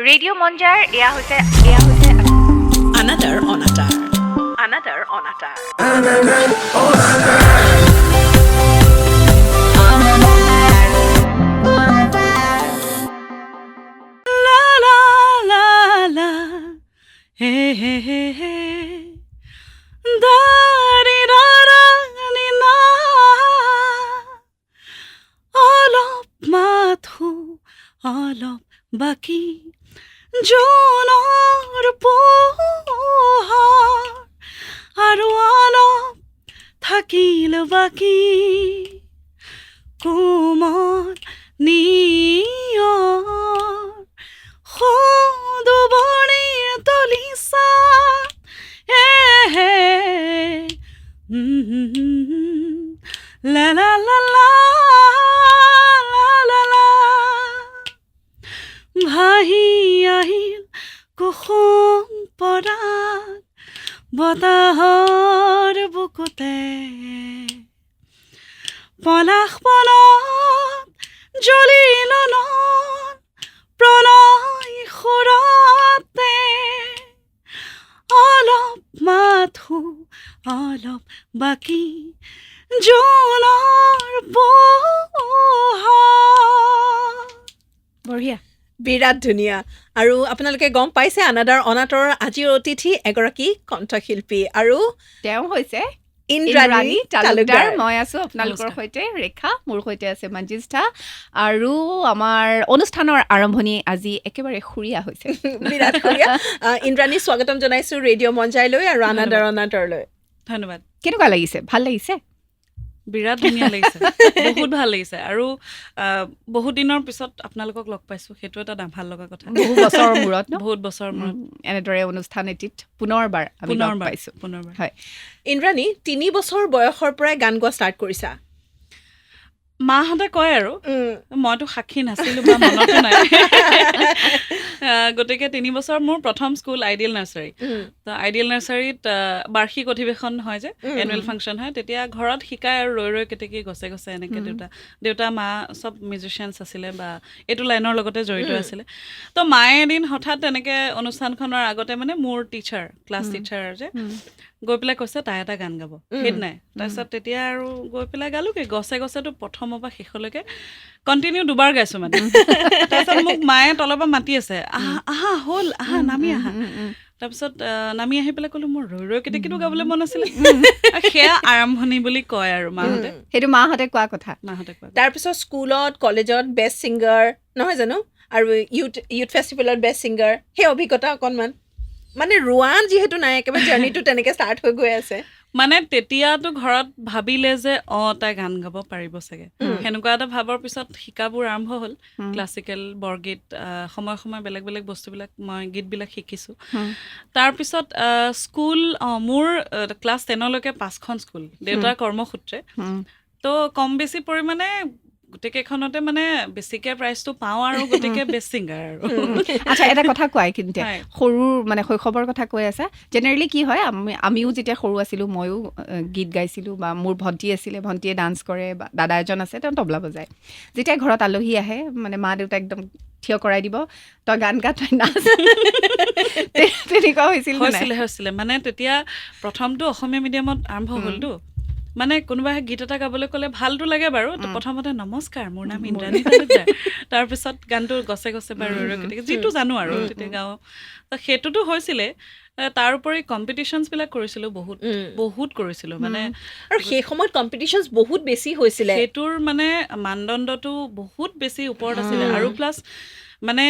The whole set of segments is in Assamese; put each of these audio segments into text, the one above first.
ৰেডিঅ' মঞ্জাৰ এয়া হৈছে Another on Atar. La la la la, hey hey hey hey, da di da da ni na, অলপ মাথো অলপ বাকি জোনৰ পোহৰ আৰু অলপ থাকিল বাকি কোমল নিয়ৰ সদুবনিৰ তলিছা লা লা লা লা লা লা ভাহি আহিল কুসুম পৰাগ বতাহৰ বুকুতে পলাশ বনত জ্বলিল নন প্ৰণয় সুৰতে অলপ মাথো অলপ বাকি জোনৰ পোহৰ বঢ়িয়া বিৰাট ধুনীয়া আৰু আপোনালোকে গম পাইছে আনাদাৰ অনাটৰৰ আজিৰ অতিথি এগৰাকী কণ্ঠশিল্পী আৰু তেওঁ হৈছে ইন্দ্ৰাণী তালুকদাৰ মই আছো আপোনালোকৰ সৈতে ৰেখা মোৰ সৈতে আছে মঞ্জিষ্ঠা আৰু আমাৰ অনুষ্ঠানৰ আৰম্ভণি আজি একেবাৰে সুৰীয়া হৈছে বিৰাট ধুনীয়া ইন্দ্ৰাণী স্বাগতম জনাইছো ৰেডিঅ' মঞ্জাইলৈ আৰু আনাদাৰ অনাটৰলৈ ধন্যবাদ কেনেকুৱা লাগিছে ভাল লাগিছে বিৰাট ধুনীয়া লাগিছে বহুত ভাল লাগিছে আৰু বহুত দিনৰ পিছত আপোনালোকক লগ পাইছো সেইটো এটা ভাল লগা কথা বহু বছৰৰ মূৰত ন বহুত বছৰ মূৰত এনেদৰে অনুষ্ঠান এটিত পুনৰবাৰ আমি লগ পাইছো পুনৰবাৰ হয় ইন্দ্ৰাণী 3 বছৰ বয়সৰ পৰাই গান গোৱা ষ্টাৰ্ট কৰিছা মাহঁতে কয় আৰু মইতো সাক্ষী নাছিলো বা মনতো নাই গতিকে 3 বছৰ মোৰ প্ৰথম স্কুল আইডিয়েল নাৰ্চাৰী তো আইডিয়েল নাৰ্চাৰীত বাৰ্ষিক অধিৱেশন হয় যে এনুৱেল ফাংচন হয় তেতিয়া ঘৰত শিকায় আৰু ৰৈ কেতেকী গছে গছে এনেকৈ দেউতা মা চব মিউজিচিয়ানছ আছিলে বা এইটো লাইনৰ লগতে জড়িত আছিলে তো মায়ে এদিন হঠাৎ তেনেকৈ অনুষ্ঠানখনৰ আগতে মানে মোৰ টিচাৰ ক্লাছ টিচাৰ যে গৈ পেলাই কৈছে তাই এটা গান গাব সেইদিনাই তাৰপিছত তেতিয়া আৰু গৈ পেলাই গালোগে গছে গছেতো প্ৰথমৰ পৰা শেষলৈকে কণ্টিনিউ দুবাৰ গাইছো মানে তাৰপিছত মোক মায়ে তলৰ পৰা মাতি আছে আহা হ'ল আহা নামি আহা তাৰপিছত নামি আহি পেলাই ক'লো মোৰ ৰৈ কেতেকীটো গাবলৈ মন আছিলে সেয়া আৰম্ভণি বুলি কয় আৰু মাহঁতে সেইটো মাহঁতে কোৱা কথা তাৰপিছত স্কুলত কলেজত বেষ্ট ছিংগাৰ নহয় জানো আৰু ইউথ ফেষ্টিভেলত বেষ্ট ছিংগাৰ সেই অভিজ্ঞতা অকণমান মানে ৰোৱান যিহেতু নাই একেবাৰে জাৰ্নিটো তেনেকৈ ষ্টাৰ্ট হৈ গৈ আছে মানে তেতিয়াতো ঘৰত ভাবিলে যে তাই গান গাব পাৰিব চাগে সেনেকুৱা এটা ভাবৰ পিছত শিকাবোৰ আৰম্ভ হ'ল ক্লাছিকেল বৰগীত সময়ে বেলেগ বেলেগ বস্তুবিলাক মই গীতবিলাক শিকিছোঁ তাৰপিছত স্কুল মোৰ ক্লাছ 10লৈকে 5খন স্কুল দেউতাৰ কৰ্মসূত্ৰে তো কম বেছি পৰিমাণে গোটেইকেইখনতে মানে বেছিকে প্ৰাইজটো পাওঁ আৰু গোটেইকে বেষ্ট ছিংগাৰ আৰু আচ্ছা এটা কথা কোৱাই কিন্তু সৰুৰ মানে শৈশৱৰ কথা কৈ আছা জেনেৰেলি কি হয় আমিও যেতিয়া সৰু আছিলোঁ ময়ো গীত গাইছিলোঁ বা মোৰ ভণ্টি আছিলে ভণ্টিয়ে ডান্স কৰে বা দাদা এজন আছে তেওঁ তবলা বজায় যেতিয়া ঘৰত আলহী আহে মানে মা দেউতা একদম থিয় কৰাই দিব তই গান গা তই নাচ তেনেকুৱা হৈছিলে মানে তেতিয়া প্ৰথমটো অসমীয়া মিডিয়ামত আৰম্ভ হ'লতো মানে কোনোবাই গীত এটা গাবলৈ ক'লে ভালটো লাগে বাৰু তো প্ৰথমতে নমস্কাৰ মোৰ নাম ইন্দ্ৰাণী তালুকদাৰ তাৰপিছত গানটো গছে গছে বা ৰৈ কেতেকী যিটো জানো আৰু তেতিয়া গাওঁ তো সেইটোতো হৈছিলে তাৰ উপৰি কম্পিটিশ্যনছবিলাক কৰিছিলোঁ বহুত কৰিছিলোঁ মানে আৰু সেই সময়ত কম্পিটিশ্যনছ বহুত বেছি হৈছিলে সেইটোৰ মানে মানদণ্ডটো বহুত বেছি ওপৰত আছিলে আৰু প্লাছ মানে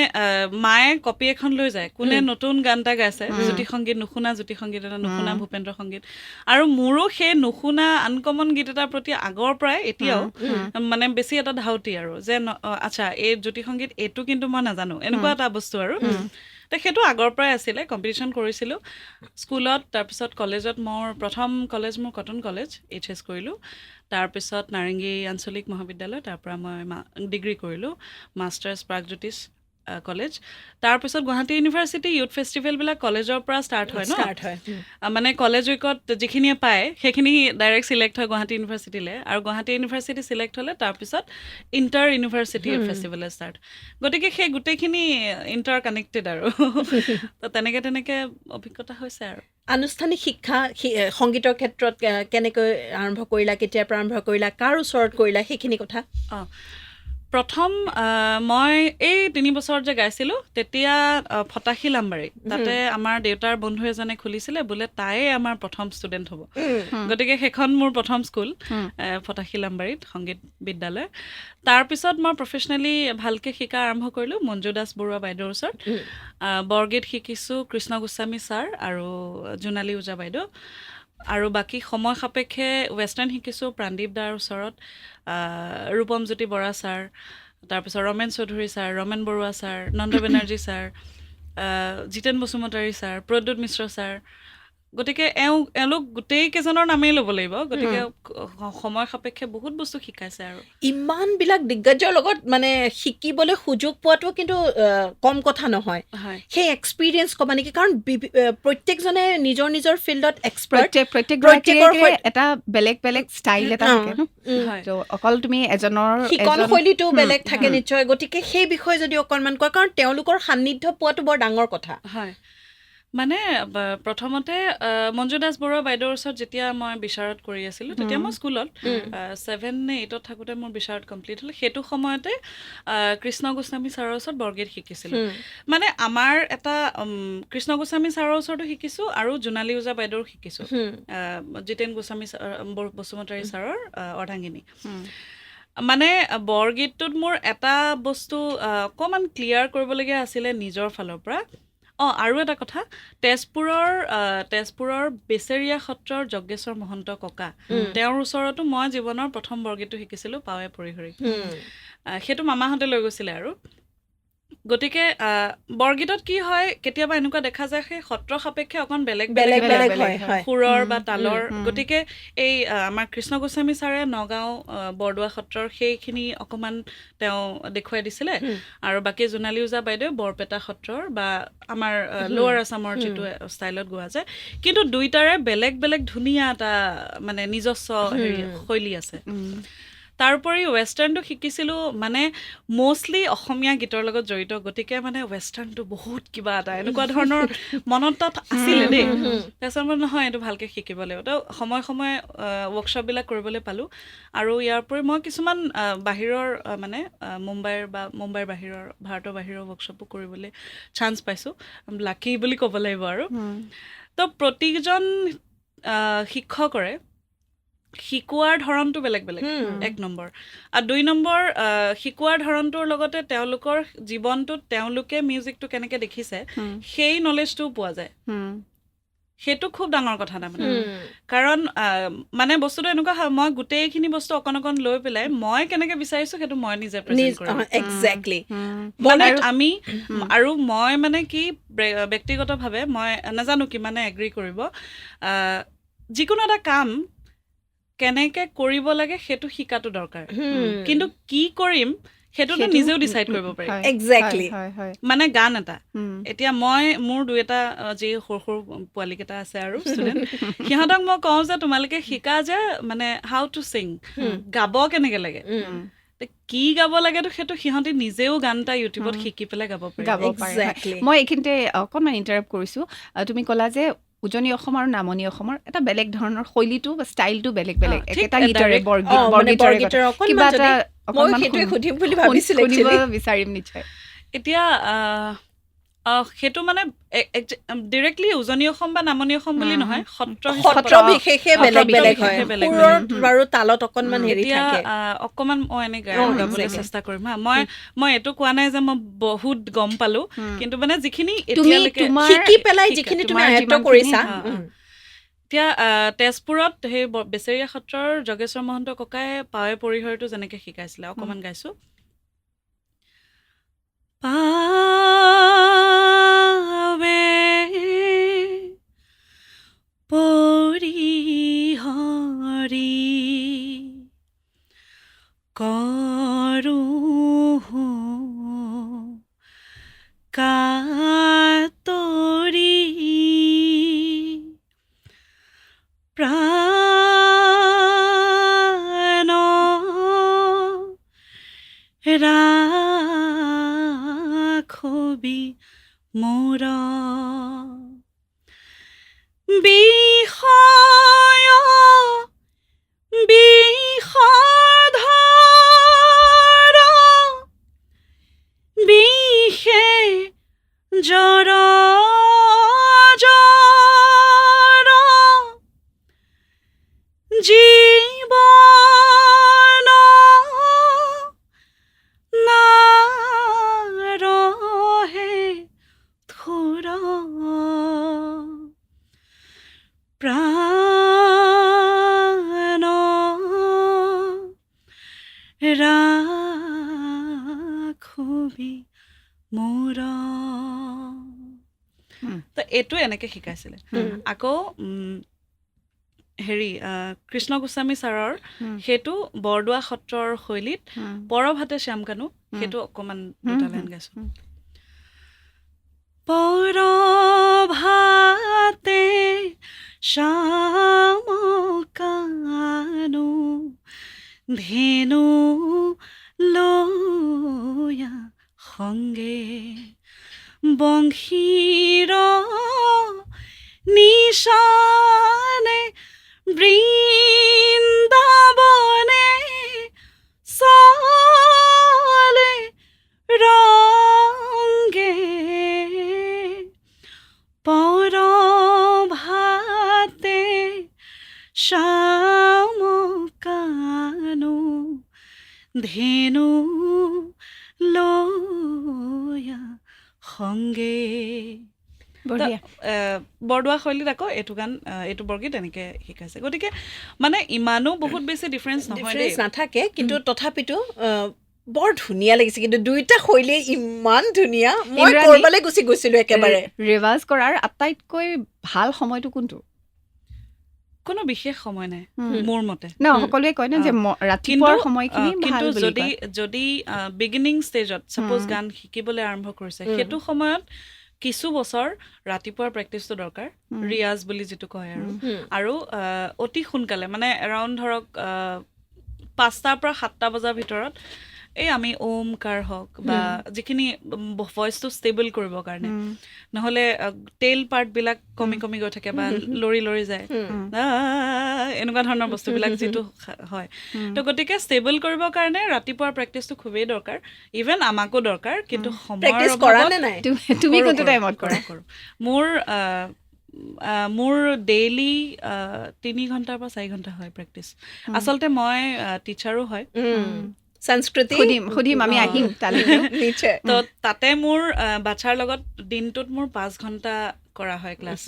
মায়ে কপি এখন লৈ যায় কোনে নতুন গান এটা গাইছে জ্যোতি সংগীত নুশুনা জ্যোতি সংগীত এটা নুশুনা ভূপেন্দ্ৰ সংগীত আৰু মোৰো সেই নুশুনা আনকমন গীত এটাৰ প্ৰতি আগৰ পৰাই এতিয়াও মানে বেছি এটা ধাউতি আৰু যে আচ্ছা এই জ্যোতি সংগীত এইটো কিন্তু মই নাজানো এনেকুৱা এটা বস্তু আৰু তো সেইটো আগৰ পৰাই আছিলে কম্পিটিশ্যন কৰিছিলোঁ স্কুলত তাৰপিছত কলেজত মোৰ প্ৰথম কলেজ মোৰ কটন কলেজ HS কৰিলোঁ তাৰপিছত নাৰেংগী আঞ্চলিক মহাবিদ্যালয় তাৰ পৰা মই ডিগ্ৰী কৰিলোঁ মাষ্টাৰ্ছ প্ৰাগজ্যোতিষ কলেজ তাৰপিছত গুৱাহাটী ইউনিভাৰ্চিটি ইউথ ফেষ্টিভেলবিলাক কলেজৰ পৰা ষ্টাৰ্ট হয় ন ষ্টাৰ্ট হয় মানে কলেজ উইকত যিখিনিয়ে পায় সেইখিনি ডাইৰেক্ট চিলেক্ট হয় গুৱাহাটী ইউনিভাৰ্চিটিলৈ আৰু গুৱাহাটী ইউনিভাৰ্চিটি চিলেক্ট হ'লে তাৰপিছত ইণ্টাৰ ইউনিভাৰ্চিটি ইউথ ফেষ্টিভেলে ষ্টাৰ্ট গতিকে সেই গোটেইখিনি ইণ্টাৰ কানেক্টেড আৰু তো তেনেকৈ অভিজ্ঞতা হৈছে আৰু আনুষ্ঠানিক শিক্ষা সংগীতৰ ক্ষেত্ৰত কেনেকৈ আৰম্ভ কৰিলা কেতিয়াৰ পৰা আৰম্ভ কৰিলা কাৰ ওচৰত কৰিলা সেইখিনি কথা অঁ প্ৰথম মই এই 3 বছৰত যে গাইছিলোঁ তেতিয়া ফটাশীল আমবাৰী তাতে আমাৰ দেউতাৰ বন্ধু এজনে খুলিছিলে বোলে তায়ে আমাৰ প্ৰথম ষ্টুডেণ্ট হ'ব গতিকে সেইখন মোৰ প্ৰথম স্কুল ফটাশীল আমবাৰীত সংগীত বিদ্যালয় তাৰপিছত মই প্ৰফেচনেলি ভালকৈ শিকা আৰম্ভ কৰিলোঁ মঞ্জু দাস বৰুৱা বাইদেউৰ ওচৰত বৰগীত শিকিছোঁ কৃষ্ণ গোস্বামী ছাৰ আৰু জোনালী ওজা বাইদেউ আৰু বাকী সময় সাপেক্ষে ৱেষ্টাৰ্ণ শিকিছোঁ প্ৰাণদীপ দাৰ ওচৰত ৰূপম জ্যোতি বৰা ছাৰ তাৰপিছত Ramen Choudhury sir Ramen Baruah sir Nanda Banerjee sir Jiten Basumatary sir Pradyut Mishra sir গতিকে এওঁলোক গোটেইকেইজনৰ নামেই ল'ব লাগিব গতিকে সময় সাপেক্ষে বহুত বস্তু শিকাইছে আৰু ইমানবিলাক দিগ্গজৰ লগত মানে শিকিবলৈ সুযোগ পোৱাটো কিন্তু কম কথা নহয় হয় সেই এক্সপিৰিয়েঞ্চ ক'বা নেকি কাৰণ প্ৰত্যেকজনে নিজৰ নিজৰ ফিল্ডত এক্সপাৰ্ট প্ৰত্যেকৰ এটা বেলেগ বেলেগ ষ্টাইল এটা থাকে ন হয় তো অকল তুমি এজনৰ শিকন শৈলীটো বেলেগ থাকে নিশ্চয় গতিকে সেই বিষয়ে যদি অকণমান কোৱা কাৰণ তেওঁলোকৰ সান্নিধ্য পোৱাটো বৰ ডাঙৰ কথা হয় মানে প্ৰথমতে মঞ্জু দাস বৰুৱা বাইদেউৰ ওচৰত যেতিয়া মই বিচাৰত কৰি আছিলোঁ তেতিয়া মই স্কুলত 7 নে 8ত থাকোঁতে মোৰ বিচাৰত কমপ্লিট হ'ল সেইটো সময়তে কৃষ্ণ গোস্বামী ছাৰৰ ওচৰত বৰগীত শিকিছিলোঁ মানে আমাৰ এটা কৃষ্ণ গোস্বামী ছাৰৰ ওচৰতো শিকিছোঁ আৰু জোনালী ওজা বাইদেউৰ শিকিছোঁ জিতেন গোস্বামী বসুমতাৰী ছাৰৰ অৰ্ধাংগিনী মানে বৰগীতটোত মোৰ এটা বস্তু অকণমান ক্লিয়াৰ কৰিবলগীয়া আছিলে নিজৰ ফালৰ পৰা আৰু এটা কথা তেজপুৰৰ বেচেৰীয়া সত্ৰৰ যজ্ঞেশ্বৰ মহন্ত ককা তেওঁৰ ওচৰতো মই জীৱনৰ প্ৰথম বৰগীতটো শিকিছিলোঁ পাৱে পৰিহৰি সেইটো মামাহঁতে লৈ গৈছিলে আৰু গতিকে বৰগীতত কি হয় কেতিয়াবা এনেকুৱা দেখা যায় সেই সত্ৰ সাপেক্ষে অকণ বেলেগ বেলেগ সুৰৰ বা তালৰ গতিকে এই আমাৰ কৃষ্ণ গোস্বামী ছাৰে নগাঁও বৰদোৱা সত্ৰৰ সেইখিনি অকণমান তেওঁ দেখুৱাই দিছিলে আৰু বাকী জোনালী ওজা বাইদেউ বৰপেটা সত্ৰৰ বা আমাৰ লোৱাৰ আছামৰ যিটো ষ্টাইলত গোৱা যায় কিন্তু দুইটাৰে বেলেগ বেলেগ ধুনীয়া এটা মানে নিজস্ব শৈলী আছে তাৰোপৰি ৱেষ্টাৰ্ণটো শিকিছিলোঁ মানে মষ্টলি অসমীয়া গীতৰ লগত জড়িত গতিকে মানে ৱেষ্টাৰ্ণটো বহুত কিবা এটা এনেকুৱা ধৰণৰ মনত তাত আছিলে দেই তাৰপিছত মই নহয় এইটো ভালকৈ শিকিব লাগিব তো সময়ে সময়ে ৱৰ্কশ্বপবিলাক কৰিবলৈ পালোঁ আৰু ইয়াৰ উপৰি মই কিছুমান বাহিৰৰ মানে মুম্বাইৰ বাহিৰৰ ভাৰতৰ বাহিৰৰ ৱৰ্কশ্বপো কৰিবলৈ চান্স পাইছোঁ লাকি বুলি ক'ব লাগিব আৰু তো প্ৰতিজন শিক্ষকৰে শিকোৱাৰ ধৰণটো বেলেগ বেলেগ 1 নম্বৰ আৰু 2 নম্বৰ শিকোৱাৰ ধৰণটোৰ লগতে তেওঁলোকৰ জীৱনটোত তেওঁলোকে মিউজিকটো কেনেকৈ দেখিছে সেই নলেজটোও পোৱা যায় সেইটো খুব ডাঙৰ কথা তাৰমানে কাৰণ মানে বস্তুটো এনেকুৱা হয় মই গোটেইখিনি বস্তু অকণ লৈ পেলাই মই কেনেকৈ বিচাৰিছোঁ সেইটো মই নিজে প্ৰেজেণ্ট কৰিম এক্সেক্টলি মানে আমি আৰু মই মানে কি ব্যক্তিগতভাৱে মই নাজানো কিমানে এগ্ৰী কৰিব যিকোনো এটা কাম কেনেকৈ কৰিব লাগে সেইটো শিকাটো দৰকাৰ কিন্তু কি কৰিম সেইটোতো নিজেও ডিচাইড কৰিব পাৰি এক্সেক্টলি মানে গান এটা এতিয়া মোৰ 2-এটা যি সৰু সৰু পোৱালীকেইটা আছে আৰু ষ্টুডেণ্ট সিহঁতক মই কওঁ যে তোমালোকে শিকা যে মানে হাউ টু ছিং গাব কেনেকৈ লাগে কি গাব লাগেতো সেইটো সিহঁতে নিজেও গান এটা ইউটিউবত শিকি পেলাই গাব পাৰে মই এইখিনিতে অকণমান ইণ্টাৰাপ্ট কৰিছোঁ তুমি ক'লা যে উজনি অসম আৰু নামনি অসমৰ এটা বেলেগ ধৰণৰ শৈলীটো বা ষ্টাইলটো বেলেগ বেলেগ একেটা গীতৰে বৰগীতৰ কিবা এটা শুনিব বিচাৰিম নিশ্চয় এতিয়া সেইটো মানে ডিৰেক্টলি উজনি অসম বা নামনি অসম বুলি নহয় সত্ৰ বিশেষে বেলেগ বেলেগ হয় সুৰত বাৰু তালত অকণমান হেৰি থাকে অকণমান মই এনেকৈ গাবলৈ চেষ্টা কৰিম মই এইটো কোৱা নাই যে মই বহুত গম পালোঁ কিন্তু মানে যিখিনি এতিয়ালৈকে শিকি পেলাই যিখিনি তুমি আয়ত্ত কৰিছা এতিয়া তেজপুৰত সেই বেচেৰীয়া সত্ৰৰ যজ্ঞেশ্বৰ মহন্ত ককাই পাৱে পৰিহৰিটো যেনেকৈ শিকাইছিলে অকণমান গাইছোঁ পাৱে পৰিহৰি কৰোঁ প্ৰাণ ৰাখবি মোৰ বিষয় বিষধৰ বিষে জ্বৰ জ্বৰ জীৱন নাৰহে থোৰ প্ৰাণ ৰাখবি মোৰ তো এইটো এনেকে শিকাইছিলে আকৌ হেৰি কৃষ্ণ গোস্বামী ছাৰৰ সেইটো বৰদোৱা সত্ৰৰ শৈলীত পৰভাতে শ্যামকানু সেইটো অকণমান দুটা লাইন গাইছো পৰভাতে শ্যামকানু ধেনু লয়া সংগে বংশীৰ নিশানে বৃন্দাবনে চলে ৰংগে পৰভাতে শ্যামকানু ধেনু লয়া সংগে বঢ়িয়া বৰদোৱা শৈলীত আকৌ এইটো গান এইটো বৰগীত এনেকে শিকাইছে গতিকে মানে ইমানো বহুত বেছি ডিফাৰেঞ্চ নহয় দেই ডিফাৰেঞ্চ নাথাকে কিন্তু তথাপিতো বৰ ধুনীয়া লাগিছে কিন্তু দুইটা শৈলী ইমান ধুনীয়া মই ইন্দ্ৰাণী, কৰবালৈ গুচি গৈছিলো একেবাৰে ৰিভাৰ্জ কৰাৰ আটাইতকৈ ভাল সময়টো কোনটো কোনো বিশেষ সময় নাই মোৰ মতে ন সকলোৱে কয় ন যে ৰাতিপুৱাৰ সময়খিনি ভাল বুলি যদি কয় যদি বিগিনিং ষ্টেজত ছাপোজ গান শিকিবলৈ আৰম্ভ কৰিছে সেইটো সময়ত কিছু বছৰ ৰাতিপুৱাৰ প্ৰেক্টিচটো দৰকাৰ ৰিয়াজ বুলি যিটো কয় আৰু অতি সোনকালে মানে এৰাউণ্ড ধৰক 5টাৰ পৰা 7টা বজাৰ ভিতৰত এই আমি ওমকাৰ হওক বা যিখিনি ভইচটো ষ্টেবল কৰিবৰ কাৰণে নহ'লে টেইল পাৰ্টবিলাক কমি কমি গৈ থাকে বা লৰি লৰি যায় এনেকুৱা ধৰণৰ বস্তুবিলাক যিটো হয় তো গতিকে ষ্টেবল কৰিবৰ কাৰণে ৰাতিপুৱাৰ প্ৰেক্টিচটো খুবেই দৰকাৰ ইভেন আমাকো দৰকাৰ কিন্তু প্ৰেক্টিচ সময়ৰ কৰা অভাৱত নে নাই তুমি কোনটো টাইমত কৰা কৰোঁ মোৰ ডেইলি 3 ঘণ্টাৰ পৰা 4 ঘণ্টা হয় প্ৰেক্টিচ আচলতে মই টিচাৰো হয় সংস্কৃতি সুধিম আমি আহিম তালৈ নিশ্চয় তো তাতে মোৰ বাচ্ছাৰ লগত দিনটোত মোৰ 5 ঘণ্টা কৰা হয় ক্লাছ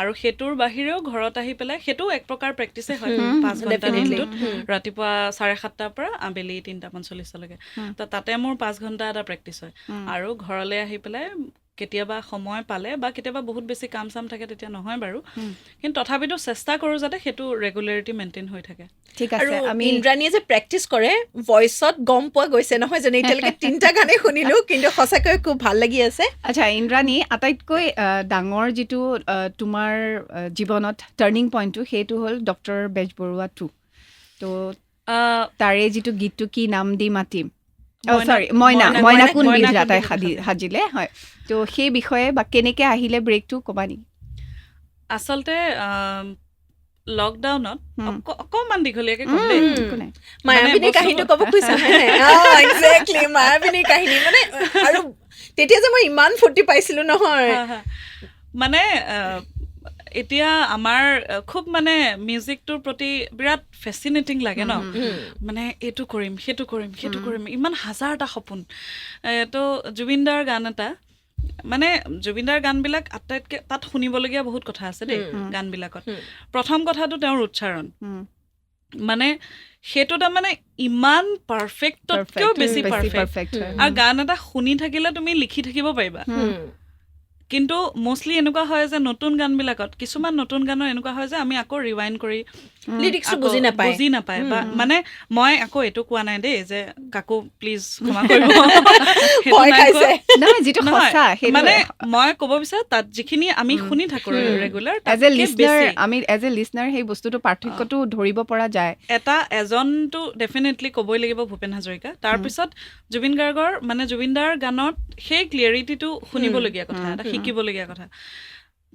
আৰু সেইটোৰ বাহিৰেও ঘৰত আহি পেলাই সেইটো এক প্ৰকাৰ প্ৰেক্টিচে হয় 5 ঘণ্টা দিনটোত ৰাতিপুৱা 7:30টাৰ পৰা আবেলি 3:45লৈকে তো তাতে মোৰ 5 ঘণ্টা এটা প্ৰেক্টিচ হয় আৰু ঘৰলৈ আহি পেলাই কেতিয়াবা সময় পালে বা কেতিয়াবা বহুত বেছি কাম চাম থাকে তেতিয়া নহয় বাৰু কিন্তু তথাপিতো চেষ্টা কৰোঁ যাতে সেইটো ৰেগুলাৰিটি মেইনটেইন হৈ থাকে ঠিক আৰু আছে আমি ইন্দ্ৰাণীয়ে যে প্ৰেক্টিচ কৰে ভইচত গম পোৱা গৈছে নহয় জানো এতিয়ালৈকে 3টা গানেই শুনিলো কিন্তু সঁচাকৈ খুব ভাল লাগি আছে আচ্ছা ইন্দ্ৰাণী আটাইতকৈ ডাঙৰ যিটো তোমাৰ জীৱনত টাৰ্ণিং পইণ্টটো সেইটো হ'ল ডক্টৰ বেজবৰুৱা 2 তো তাৰে যিটো গীতটো কি নাম দি মাতিম মইনা কোন বিধাতাই সাজিলে হয় তো সেই বিষয়ে বা কেনেকৈ আহিলে ব্ৰেকটো ক'বা নেকি আচলতে লকডাউনত অকণমান দীঘলীয়াকৈ ক'ম দেই মায়াবিনীৰ কাহিনীটো ক'ব কৈছা একজেক্টলি মায়াবিনীৰ কাহিনী মানে আৰু তেতিয়া যে মই ইমান ফূৰ্তি পাইছিলো নহয় মানে এতিয়া আমাৰ খুব মানে মিউজিকটোৰ প্ৰতি বিৰাট ফেচিনেটিং লাগে ন মানে এইটো কৰিম সেইটো কৰিম সেইটো কৰিম ইমান হাজাৰটা সপোন তো জুবিনদাৰ গান এটা মানে জুবিনদাৰ গানবিলাক আটাইতকৈ তাত শুনিবলগীয়া বহুত কথা আছে দেই গানবিলাকত প্ৰথম কথাটো তেওঁৰ উচ্চাৰণ মানে সেইটো তাৰমানে ইমান পাৰফেক্টতকৈও বেছি পাৰফেক্ট আৰু গান এটা শুনি থাকিলে তুমি লিখি থাকিব পাৰিবা কিন্তু মষ্টলি এনেকুৱা হয় যে নতুন গানবিলাকত কিছুমান নতুন গানৰ এনেকুৱা হয় যে আমি আকৌ ৰিৱাইণ্ড কৰি লিৰিক্সটো আকৌ বুজি নাপায় বা মানে মই আকৌ এইটো কোৱা নাই দেই যে কাকো প্লিজ ক্ষমা কৰিব সেইটো ভয় নাই খাইছে। কোৱা। নহয় যিটো নহয়, সঁচা সেইটো মানে মই ক'ব বিচাৰো তাত যিখিনি আমি শুনি থাকো ৰেগুলাৰ এজ এ লিচনাৰ আমি এজ এ লিচনাৰ সেই বস্তুটো পাৰ্থক্যটো ধৰিব পৰা যায়। এজনটো ডেফিনেটলি ক'বই লাগিব ভূপেন হাজৰিকা, তাৰপিছত জুবিন গাৰ্গৰ মানে জুবিন দাৰ গানত সেই ক্লিয়াৰিটিটো শুনিবলগীয়া কথা, এটা শিকিবলগীয়া কথা।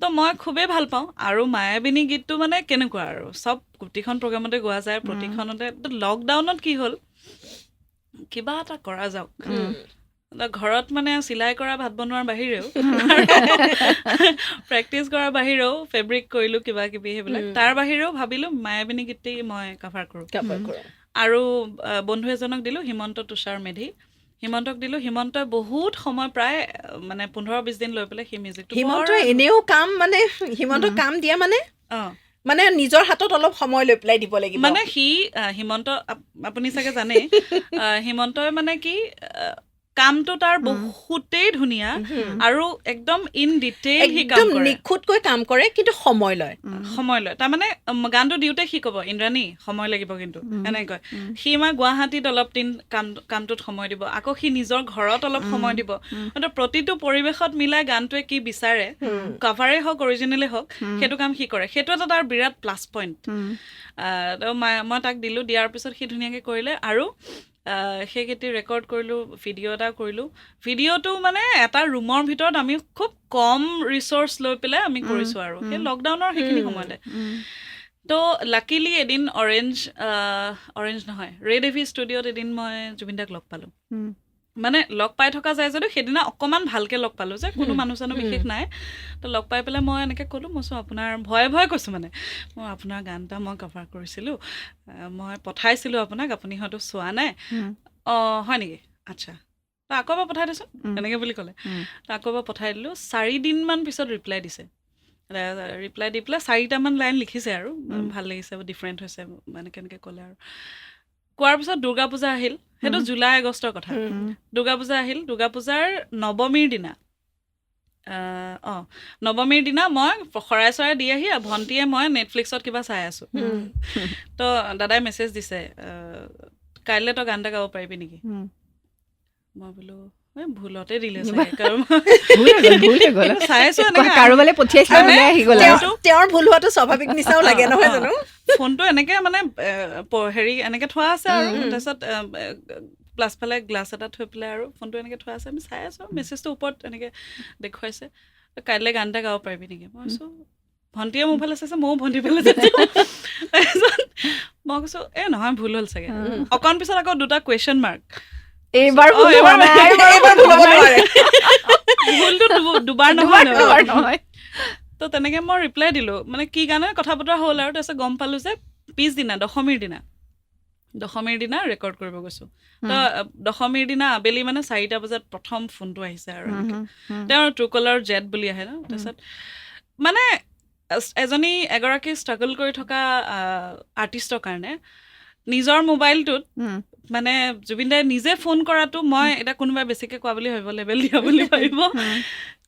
তো মই খুবেই ভাল পাওঁ। আৰু মায়াবিনী গীতটো মানে কেনেকুৱা আৰু চব প্ৰতিখন প্ৰগ্ৰামতে গোৱা যায়, প্ৰতিখনতে। লকডাউনত কি হ'ল, কিবা এটা কৰা যাওক, ঘৰত মানে চিলাই কৰা ভাত বনোৱাৰ বাহিৰেও প্ৰেক্টিচ কৰাৰ বাহিৰেও ফেব্ৰিক কৰিলোঁ কিবা কিবি সেইবিলাক, তাৰ বাহিৰেও ভাবিলোঁ মায়াবিনী গীতেই মই কাভাৰ কৰোঁ। আৰু বন্ধু এজনক দিলোঁ, হিমন্ত তুষাৰ মেধি, হিমন্তক দিলোঁ। হিমন্তই বহুত সময় প্ৰায় মানে 15-20 দিন লৈ পেলাই সেই মিউজিকটো হিমন্ত এনেও কাম মানে হিমন্ত কাম দিয়া মানে অঁ মানে নিজৰ হাতত অলপ সময় লৈ পেলাই দিব লাগিব। মানে সি হিমন্ত আপুনি চাগে জানে হিমন্তই মানে কি কামটো তাৰ বহুতেই ধুনীয়া আৰু একদম ইন ডিটেইল সি কাম একদম কৰে, নিখুঁতকৈ কাম কৰে, কিন্তু সময় লয়। তাৰমানে গানটো দিওঁতে সি ক'ব ইন্দ্ৰাণী সময় লাগিব, কিন্তু এনেকৈ সি আমাৰ গুৱাহাটীত অলপ দিন কামটোত সময় দিব, আকৌ সি নিজৰ ঘৰত অলপ সময় দিব। কিন্তু প্ৰতিটো পৰিৱেশত মিলাই গানটোৱে কি বিচাৰে, কভাৰেই হওক অৰিজিনেলেই হওক, সেইটো কাম সি কৰে। সেইটো এটা তাৰ বিৰাট প্লাছ পইণ্ট। মই তাক দিলোঁ, দিয়াৰ পিছত সি ধুনীয়াকৈ কৰিলে। আৰু সেই গীতটি ৰেকৰ্ড কৰিলোঁ, ভিডিঅ' এটা কৰিলোঁ। ভিডিঅ'টো মানে এটা ৰুমৰ ভিতৰত আমি খুব কম ৰিচৰ্চ লৈ পেলাই আমি কৰিছোঁ আৰু সেই লকডাউনৰ সেইখিনি সময়তে। তো লাকিলি এদিন অৰেঞ্জ নহয়, ৰেড এভি ষ্টুডিঅ'ত এদিন মই জুবিন দাক লগ পালোঁ। মানে লগ পাই থকা যায় যদিও সেইদিনা অকণমান ভালকৈ লগ পালোঁ, যে কোনো মানুহ চানুহ বিশেষ নাই। তো লগ পাই পেলাই মই এনেকৈ ক'লোঁ, মই চোন আপোনাৰ ভয়ে কৈছোঁ, মানে মই আপোনাৰ গান এটা মই কভাৰ কৰিছিলোঁ, মই পঠাইছিলোঁ আপোনাক, আপুনি হয়তো চোৱা নাই। অঁ হয় নেকি, আচ্ছা, তো আকৌ এবাৰ পঠাই দেচোন, এনেকৈ বুলি ক'লে। তো আকৌ এবাৰ পঠাই দিলোঁ। 4 দিনমান পিছত ৰিপ্লাই দিছে। ৰিপ্লাই দি পেলাই 4টামান লাইন লিখিছে আৰু ভাল লাগিছে, ডিফাৰেণ্ট হৈছে, মানে কেনেকৈ ক'লে আৰু। কোৱাৰ পিছত দুৰ্গা পূজা আহিল, সেইটো জুলাই আগষ্টৰ কথা। দুৰ্গা পূজা আহিল, দুৰ্গা পূজাৰ নৱমীৰ দিনা নৱমীৰ দিনা মই শৰাই চৰাই দি আহি ভণ্টিয়ে মই নেটফ্লিক্সত কিবা চাই আছোঁ। তো দাদাই মেছেজ দিছে, কাইলৈ তই গান এটা গাব পাৰিবি নেকি? মই বোলো ভুলতে দিলে চাগে, কাৰণ চাই আছো কাৰোবালৈ পঠিয়াইছিলে, তেওঁৰ ভুল হোৱাটো স্বাভাৱিক নিচাও লাগে, নহয় জানো? ফোনটো এনেকে মানে হেৰি এনেকে থোৱা আছে আৰু তাৰপিছত প্লাছফালে গ্লাছ এটা থৈ পেলাই আৰু ফোনটো এনেকে থোৱা আছে, আমি চাই আছো, মেছেজটো ওপৰত এনেকে দেখুৱাইছে, কাইলৈ গান এটা গাব পাৰিবি নেকি? মই কৈছোঁ, ভণ্টিয়ে মোৰ ফালে চাইছে, ময়ো ভণ্টিৰ ফালে চাইছোঁ। তাৰপিছত মই কৈছোঁ নহয়, ভুল হ'ল চাগে। অকণ পিছত আকৌ 2টা কুৱেশ্যন মাৰ্ক। ভুলটো দুবাৰ নহয়। তো তেনেকে মই ৰিপ্লাই দিলোঁ, মানে কি গানে কথা বতৰা হ'ল আৰু। তাৰপিছত গম পালোঁ যে পিছদিনা দশমীৰ দিনা ৰেকৰ্ড কৰিব গৈছোঁ। তো দশমীৰ দিনা আবেলি মানে 4টা বজাত প্ৰথম ফোনটো আহিছে আৰু তেওঁৰ ট্ৰুকলাৰ জেট বুলি আহে ন। তাৰপিছত মানে এগৰাকী ষ্ট্ৰাগল কৰি থকা আৰ্টিষ্টৰ কাৰণে নিজৰ মোবাইলটোত মানে জুবিন দাই নিজে ফোন কৰাটো, মই এতিয়া কোনোবাই বেছিকৈ কোৱা বুলি ভাবিব, লেবেল দিয়া বুলি ভাবিব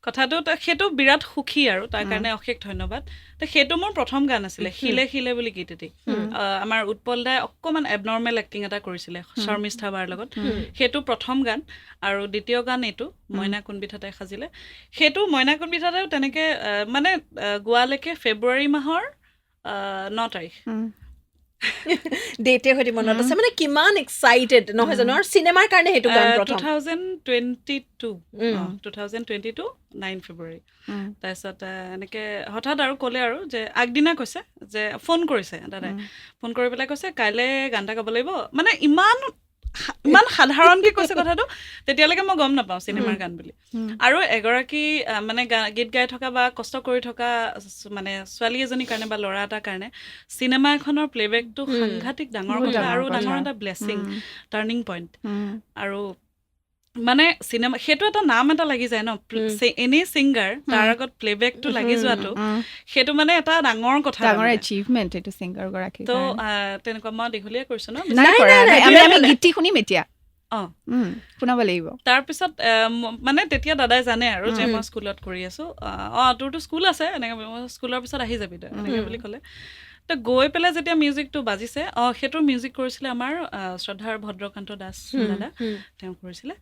কথাটো। সেইটো বিৰাট সুখী আৰু তাৰ কাৰণে অশেষ ধন্যবাদ। তো সেইটো মোৰ প্ৰথম গান আছিলে, শিলে শিলে বুলি গীত এটি। আমাৰ উৎপল দাই অকণমান এবনৰ্মেল এক্টিং এটা কৰিছিলে শৰ্মিষ্ঠা বাৰ লগত, সেইটো প্ৰথম গান। আৰু দ্বিতীয় গান এইটো মইনা কোনবিধাতাই সাজিলে। সেইটো মইনা কোনবিধাতাইও তেনেকৈ মানে গোৱালৈকে ফেব্ৰুৱাৰী মাহৰ 9 তাৰিখ। ডেটে সৈতে মনত আছে, মানে কিমান এক্সাইটেড, নহয় জানো? আৰু চিনেমাৰ কাৰণে সেইটো গান প্ৰথম 2022 9 ফেব্ৰুৱাৰী। তাৰপিছত এনেকৈ হঠাৎ আৰু ক'লে আৰু যে আগদিনা কৈছে যে ফোন কৰিছে দাদাই, ফোন কৰি পেলাই কৈছে কাইলৈ গান এটা গাব লাগিব। মানে ইমান সাধাৰণকৈ কৈছে কথাটো, তেতিয়ালৈকে মই গম নাপাওঁ চিনেমাৰ গান বুলি। আৰু এগৰাকী মানে গীত গাই থকা বা কষ্ট কৰি থকা মানে ছোৱালী এজনীৰ কাৰণে বা ল'ৰা এটাৰ কাৰণে চিনেমা এখনৰ প্লেবেকটো সাংঘাতিক ডাঙৰ কথা আৰু ডাঙৰ এটা ব্লেছিং, টাৰ্ণিং পইণ্ট। আৰু মানে চিনেমা সেইটো এটা নাম এটা লাগি যায় ন, এনেই ছিংগাৰ তাৰ আগত প্লেবেকটো লাগি যোৱাটো, সেইটো মানে এটা ডাঙৰ কথা, ডাঙৰ এচিভমেণ্ট এইটো ছিংগাৰ গৰাকী। তো তেনেকুৱা মই দীঘলীয়া কৰিছোঁ ন। আমি গীতটি শুনিম এতিয়া। শুনাব লাগিব তাৰপিছত মানে তেতিয়া দাদাই জানে আৰু যে মই স্কুলত কৰি আছো তোৰতো স্কুল আছে এনেকৈ স্কুলৰ পিছত আহি যাবি তই এনেকৈ বুলি ক'লে তো গৈ পেলাই যেতিয়া মিউজিকটো বাজিছে সেইটোৰ মিউজিক কৰিছিলে আমাৰ শ্ৰদ্ধাৰ ভদ্ৰকান্ত দাস দাদা তেওঁ কৰিছিলে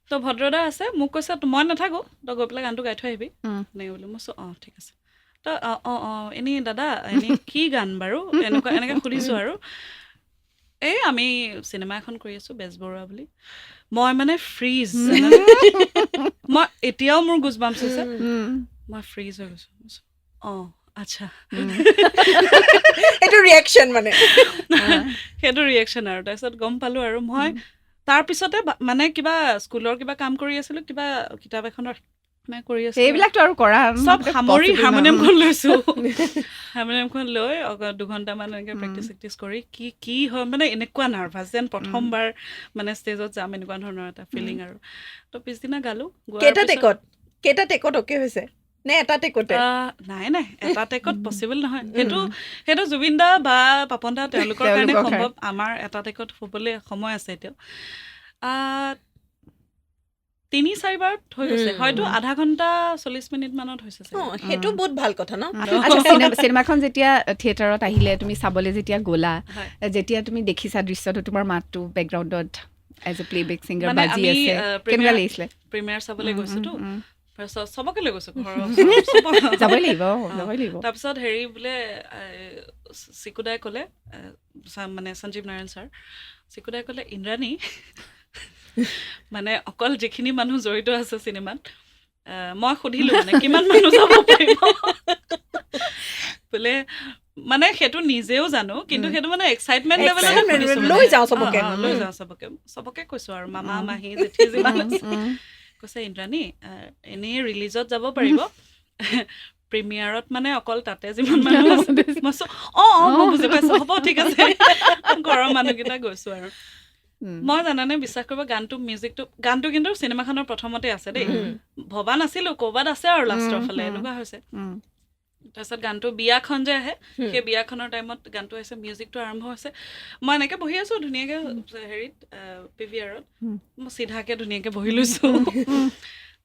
তো ভদ্ৰদা আছে মোক কৈছে মই নাথাকোঁ তই গৈ পেলাই গানটো গাই থৈ আহিবি এনেকৈ বুলি মই ঠিক আছে তো এনেই দাদা এনেই কি গান বাৰু এনেকৈ সুধিছোঁ আৰু এই আমি চিনেমা এখন কৰি আছোঁ বেজবৰুৱা বুলি মই মানে ফ্ৰিজ মই এতিয়াও মোৰ গুজবাম্পছ হৈছে মই ফ্ৰিজ হৈ গৈছোঁ আচ্ছা এইটো ৰিয়েকশ্যন মানে সেইটো ৰিয়েকশ্যন আৰু তাৰপিছত গম পালোঁ আৰু মই তাৰপিছতে মানে কিবা স্কুলৰ কিবা কাম কৰি আছিলোঁ কিবা কিতাপ এখনৰ কৰি আছোঁ এইবিলাকতো আৰু কৰা চব সামৰি হাৰমনিয়ামখন লৈছোঁ হাৰমনিয়ামখন লৈ 2 ঘণ্টামান এনেকৈ প্ৰেক্টিচ কৰি কি হয় মানে এনেকুৱা নাৰ্ভাছ যেন প্ৰথমবাৰ মানে ষ্টেজত যাম এনেকুৱা ধৰণৰ এটা ফিলিং আৰু তো পিছদিনা গালোঁ কেইটা টেকত অ'কে হৈছে নে এটা টেকতে নাই এটা টেকত পচিবল নহয় সেইটো জুবিন দা বা পাপন দা তেওঁলোকৰ কাৰণে সম্ভৱ আমাৰ এটা টেকত হ'বলৈ সময় আছে এতিয়াও 3-4 বাৰত হৈ গৈছে হয়তো আধা ঘণ্টা 40 মিনিট মানত হৈছে সেইটো বহুত ভাল কথা ন চিনেমাখন যেতিয়া থিয়েটাৰত আহিলে তুমি চাবলৈ যেতিয়া গ'লা যেতিয়া তুমি দেখিছা দৃশ্যটো তোমাৰ মাতটো বেকগ্ৰাউণ্ডত এজ এ প্লেবেক ছিংগাৰ বাজি আছে কেনেকুৱা লাগিছিলে প্ৰিমিয়াৰ চাবলৈ গৈছোতো চবকে লৈ গৈছো যাবই লাগিব তাৰপিছত হেৰি বোলে চিকুদাই ক'লে মানে সঞ্জীৱ নাৰায়ণ ছাৰ চিকুদাই ক'লে ইন্দ্ৰাণী মানে অকল যিখিনি মানুহ জড়িত আছে চিনেমাত মই সুধিলোঁ মানে কিমান মানুহ যাব পাৰিব বোলে মানে সেইটো নিজেও জানো কিন্তু সেইটো মানে এক্সাইটমেণ্ট লেভেলত লৈ যাওঁ চবকে কৈছোঁ আৰু মামা মাহী জেঠি যিমান আছে কৈছে ইন্দ্ৰাণী এনেই ৰিলিজত যাব পাৰিব প্ৰিমিয়াৰত মানে অকল তাতে যিমান মানুহ আছে মই মই বুজি পাইছোঁ হ'ব ঠিক আছে ঘৰৰ মানুহকেইটা গৈছোঁ আৰু মই জানানে বিশ্বাস কৰিব গানটো কিন্তু চিনেমাখনৰ প্ৰথমতে আছে দেই ভবা নাছিলোঁ ক'ৰবাত আছে আৰু লাষ্টৰ ফালে এনেকুৱা হৈছে তাৰপিছত গানটো বিয়াখন যে আহে সেই বিয়াখনৰ টাইমত গানটো আহিছে মিউজিকটো আৰম্ভ হৈছে মই এনেকৈ বহি আছোঁ ধুনীয়াকৈ হেৰিত PVR-ত মই চিধাকৈ ধুনীয়াকৈ বহি লৈছোঁ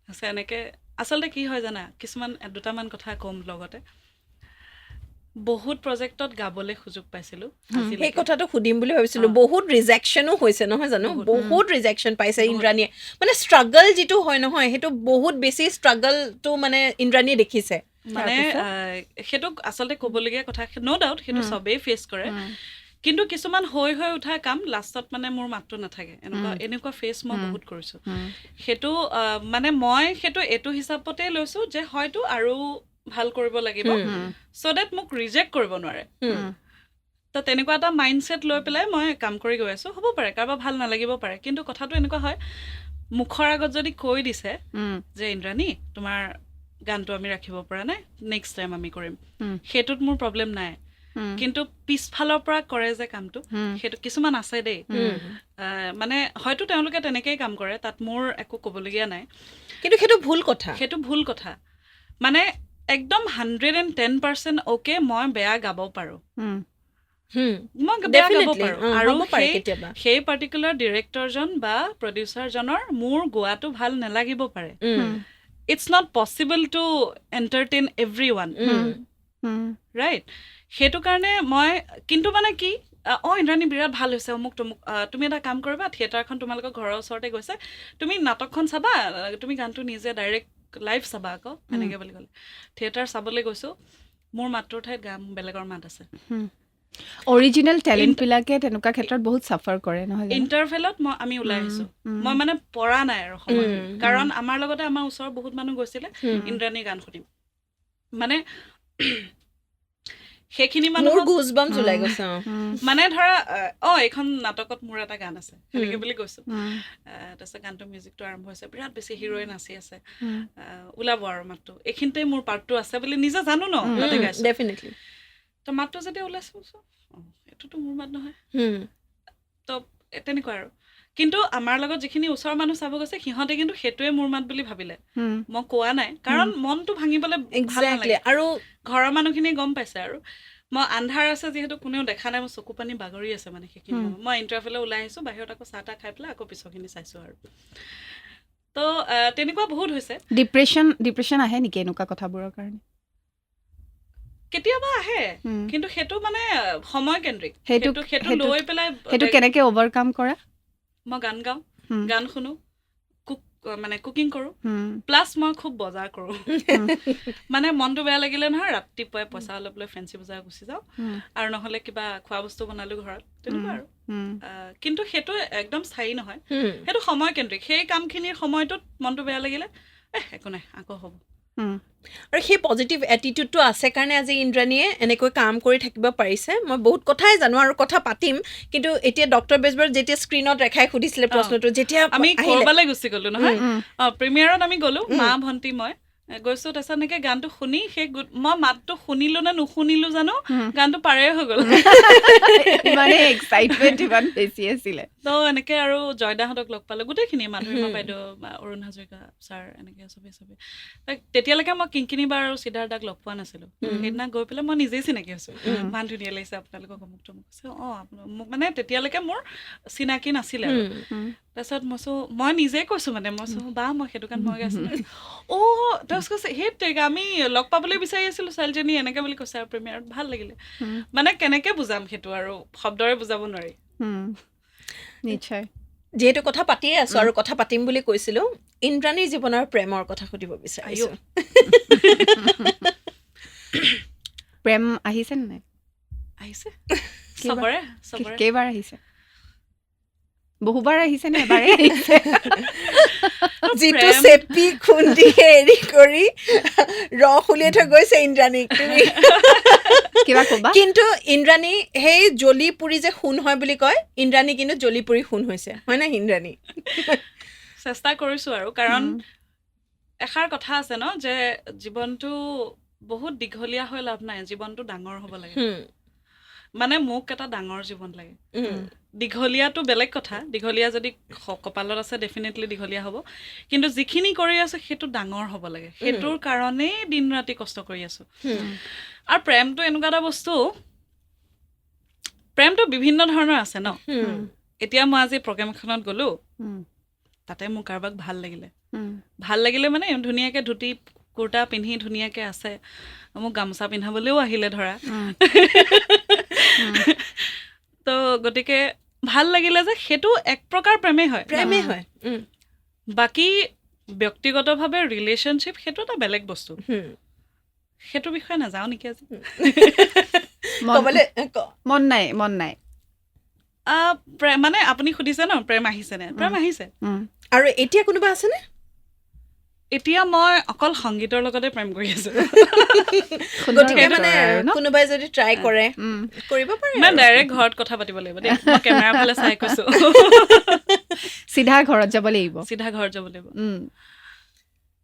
তাৰপিছত এনেকৈ আচলতে কি হয় জানা কিছুমান 2টামান কথা ক'ম লগতে বহুত প্ৰজেক্টত গাবলৈ সুযোগ পাইছিলোঁ সেই কথাটো সুধিম বুলি ভাবিছিলোঁ বহুত ৰিজেকশ্যনো হৈছে নহয় জানো বহুত ৰিজেকশ্যন পাইছে ইন্দ্ৰাণীয়ে মানে ষ্ট্ৰাগল যিটো হয় নহয় সেইটো বহুত বেছি ষ্ট্ৰাগলটো মানে ইন্দ্ৰাণীয়ে দেখিছে মানে সেইটো আচলতে ক'বলগীয়া কথা ন' ডাউট সেইটো চবেই ফেচ কৰে কিন্তু কিছুমান হৈ উঠা কাম লাষ্টত মানে মোৰ মাতটো নাথাকে এনেকুৱা ফেচ মই বহুত কৰিছোঁ সেইটো মানে মই সেইটো এইটো হিচাপতে লৈছোঁ যে হয়তো আৰু ভাল কৰিব লাগিব চ' ডেট মোক ৰিজেক্ট কৰিব নোৱাৰে তো তেনেকুৱা এটা মাইণ্ডছেট লৈ পেলাই মই কাম কৰি গৈ আছোঁ হ'ব পাৰে কাৰোবাৰ ভাল নালাগিব পাৰে কিন্তু কথাটো এনেকুৱা হয় মুখৰ আগত যদি কৈ দিছে যে ইন্দ্ৰাণী তোমাৰ গানটো আমি ৰাখিব পৰা নাই নেক্সট টাইম আমি কৰিম সেইটোত মোৰ প্ৰব্লেম নাই কিন্তু পিছফালৰ পৰা কৰে যে কামটো সেইটো কিছুমান আছে দেই মানে হয়তো তেওঁলোকে তেনেকেই কাম কৰে তাত মোৰ একো ক'বলগীয়া নাই কিন্তু সেইটো ভুল কথা মানে একদম 110% অ'কে মই বেয়া গাব পাৰোঁ মই বেয়া গাব পাৰোঁ আৰু সেই পাৰ্টিকুলাৰ ডিৰেক্টৰজন বা প্ৰডিউচাৰজনৰ মোৰ গোৱাটো ভাল নালাগিব পাৰে it's not possible to entertain everyone right সেইটো কাৰণে মই কিন্তু মানে কি ইন্দ্ৰাণী বিৰাট ভাল হৈছে অমুক তমুক তুমি এটা কাম কৰিবা থিয়েটাৰখন তোমালোকৰ ঘৰৰ ওচৰতে গৈছে তুমি নাটকখন চাবা তুমি গানটো নিজে ডাইৰেক্ট লাইভ চাবা আকৌ এনেকৈ বুলি ক'লে থিয়েটাৰ চাবলৈ গৈছোঁ মোৰ মাতটোৰ ঠাইত গান বেলেগৰ মাত আছে অৰিজিনেল টেলেণ্টবিলাকে তেনেকুৱা ক্ষেত্ৰত বহুত চাফাৰ কৰে নহয় ইণ্টাৰভেলত আমি ওলাই আহিছোঁ মই মানে পৰা নাই আৰু সময় কাৰণ আমাৰ লগতে আমাৰ ওচৰৰ বহুত মানুহ গৈছিলে ইন্দ্ৰাণীৰ গান শুনিম মানে সেইখিনি মানুহ গুজবাম্পছ ওলাই গৈছে মানে ধৰা এইখন নাটকত মোৰ এটা গান আছে সেনেকৈ বুলি কৈছোঁ তাৰপিছত গানটো মিউজিকটো আৰম্ভ হৈছে বিৰাট বেছি হিৰ'ইন নাচি আছে ওলাব আৰু মাতটো এইখিনিতে মোৰ পাৰ্টটো আছে বুলি নিজে জানো ন তাতে গাইছোঁ ডেফিনেটলি তো মাতটো যেতিয়া ওলাইছোঁ এইটোতো মোৰ মাত নহয় তো তেনেকুৱা আৰু কিন্তু আমাৰ লগত যিখিনি ওচৰৰ মানুহ চাব গৈছে সিহঁতে কিন্তু সেইটোৱে মোৰ মাত বুলি ভাবিলে মই কোৱা নাই কাৰণ মনটো ভাঙিবলৈ ভাল নালাগে আৰু ঘৰৰ মানুহখিনিয়ে গম পাইছে আৰু মই আন্ধাৰ আছে যিহেতু কোনেও দেখা নাই, মোৰ চকু পানী বাগৰি আছে মানে সেইখিনি মই ইণ্টাৰভিউলৈ ওলাই আহিছোঁ, বাহিৰত আকৌ চাহ তাহ খাই পেলাই আকৌ পিছৰখিনি চাইছোঁ আৰু। তো তেনেকুৱা বহুত হৈছে। ডিপ্ৰেশ্যন আহে নেকি এনেকুৱা কথাবোৰৰ কাৰণে? কেতিয়াবা আহে, কিন্তু সেইটো মানে সময়কেন্দ্ৰিক। সেইটো লৈ পেলাই সেইটো কেনেকৈ অভাৰকাম কৰা? মই গান গাওঁ, গান শুনো, মানে কুকিং কৰোঁ, প্লাছ মই খুব বজাৰ কৰোঁ। মানে মনটো বেয়া লাগিলে নহয় ৰাতিপুৱাই পইচা অলপ লৈ ফেঞ্চি বজাৰ গুচি যাওঁ, আৰু নহ'লে কিবা খোৱা বস্তু বনালোঁ ঘৰত, তেনেকুৱা আৰু। কিন্তু সেইটো একদম স্থায়ী নহয়, সেইটো সময়কেন্দ্ৰিক। সেই কামখিনিৰ সময়টোত মনটো বেয়া লাগিলে একো নাই, আকৌ হ'ব। আৰু সেই পজিটিভ এটিটিউডটো আছে কাৰণে আজি ইন্দ্ৰাণীয়ে এনেকৈ কাম কৰি থাকিব পাৰিছে। মই বহুত কথাই জানো আৰু কথা পাতিম, কিন্তু এতিয়া ডক্টৰ বেজবৰুৱাক যেতিয়া স্ক্ৰীণত ৰেখাই সুধিছিলে প্ৰশ্নটো, যেতিয়া আমি ক'ৰবালৈ গুচি গ'লো নহয়, প্ৰিমিয়াৰত আমি গ'লো, মা ভণ্টি মই গৈছোঁ, তাৰপিছত এনেকৈ গানটো শুনি সেই মই মাতটো শুনিলোঁ নে নুশুনিলোঁ জানো, গানটো পাৰে হৈ গ'ল। মানে এক্সাইটমেণ্ট ইমান বেছি আছিলে। তো এনেকৈ আৰু জয়দাহঁতক লগ পালোঁ, গোটেইখিনি মাধুৰীমা বাইদেউ, অৰুণ হাজৰিকা ছাৰ, এনেকৈ চবেই। তেতিয়ালৈকে মই কিংকিণী বাৰ আৰু সিদ্ধাৰ্থ দাক লগ পোৱা নাছিলোঁ। সেইদিনা গৈ পেলাই মই নিজেই চিনাকি হৈছোঁ, ইমান ধুনীয়া লাগিছে আপোনালোকক অমুক তমুক কৈছে। মোক মানে তেতিয়ালৈকে মোৰ চিনাকি নাছিলে আৰু। তাৰপিছত মই নিজেই কৈছোঁ মানে, বা মই সেইটো গান মই গাইছিলোঁ। তাৰপিছত কৈছে সেই তেৰিকা আমি লগ পাবলৈ বিচাৰি আছিলোঁ ছোৱালীজনী, এনেকৈ বুলি কৈছে। আৰু প্ৰিমিয়াৰত ভাল লাগিলে। মানে কেনেকৈ বুজাম সেইটো আৰু শব্দৰে বুজাব নোৱাৰি। নিশ্চয়। যিহেতু কথা পাতিয়ে আছোঁ আৰু কথা পাতিম বুলি কৈছিলোঁ, ইন্দ্ৰাণীৰ জীৱনৰ প্ৰেমৰ কথা সুধিব বিচাৰিছোঁ। প্ৰেম আহিছে নে নাই? আহিছে, চবৰে। কেইবাৰ আহিছে? বহুবাৰ আহিছে নে এবাৰে আহিছে? যিটো চেপি খুন্দি এৰি কৰি ৰস উলিয়াই থৈ গৈছে ইন্দ্ৰাণীক তুমি। কিবা ক'বা? কিন্তু ইন্দ্ৰাণী সেই জ্বলি পুৰি যে সোণ হয় বুলি কয়, ইন্দ্ৰাণী কিন্তু জ্বলি পুৰি সোণ হৈছে, হয় নে ইন্দ্ৰাণী? চেষ্টা কৰিছোঁ আৰু, কাৰণ এষাৰ কথা আছে ন, যে জীৱনটো বহুত দীঘলীয়া হৈ লাভ নাই, জীৱনটো ডাঙৰ হ'ব লাগে। মানে মোক এটা ডাঙৰ জীৱন লাগে। দীঘলীয়াটো বেলেগ কথা, দীঘলীয়া যদি কপালত আছে ডেফিনেটলি দীঘলীয়া হ'ব, কিন্তু যিখিনি কৰি আছোঁ সেইটো ডাঙৰ হ'ব লাগে। সেইটোৰ কাৰণেই দিন ৰাতি কষ্ট কৰি আছোঁ। আৰু প্ৰেমটো এনেকুৱা এটা বস্তু, প্ৰেমটো বিভিন্ন ধৰণৰ আছে ন। এতিয়া মই আজি প্ৰগ্ৰেম এখনত গ'লোঁ, তাতে মোৰ কাৰোবাক ভাল লাগিলে মানে ধুনীয়াকৈ ধুতি কুৰ্তা পিন্ধি ধুনীয়াকৈ আছে, মোক গামোচা পিন্ধাবলৈও আহিলে ধৰা। তো গতিকে ভাল লাগিলে যে সেইটো এক প্ৰকাৰ প্ৰেমেই হয়। বাকী ব্যক্তিগতভাৱে ৰিলেশ্যনশ্বিপ সেইটো এটা বেলেগ বস্তু, সেইটো বিষয়ে নাযাওঁ নেকি আজি। মন নাই মানে আপুনি সুধিছে ন প্ৰেম আহিছে নে? প্ৰেম আহিছে। আৰু এতিয়া কোনোবা আছেনে? এতিয়া মই অকল সংগীতৰ লগতে প্ৰেম কৰি আছোঁ। গতিকে মানে কোনোবাই যদি ট্ৰাই কৰে কৰিব পাৰে। মানে ডাইৰেক্ট ঘৰত কথা পাতিব লাগিব দেই, মই কেমেৰাৰ ফালে চাই কৈছোঁ। চিধা ঘৰত যাব লাগিব।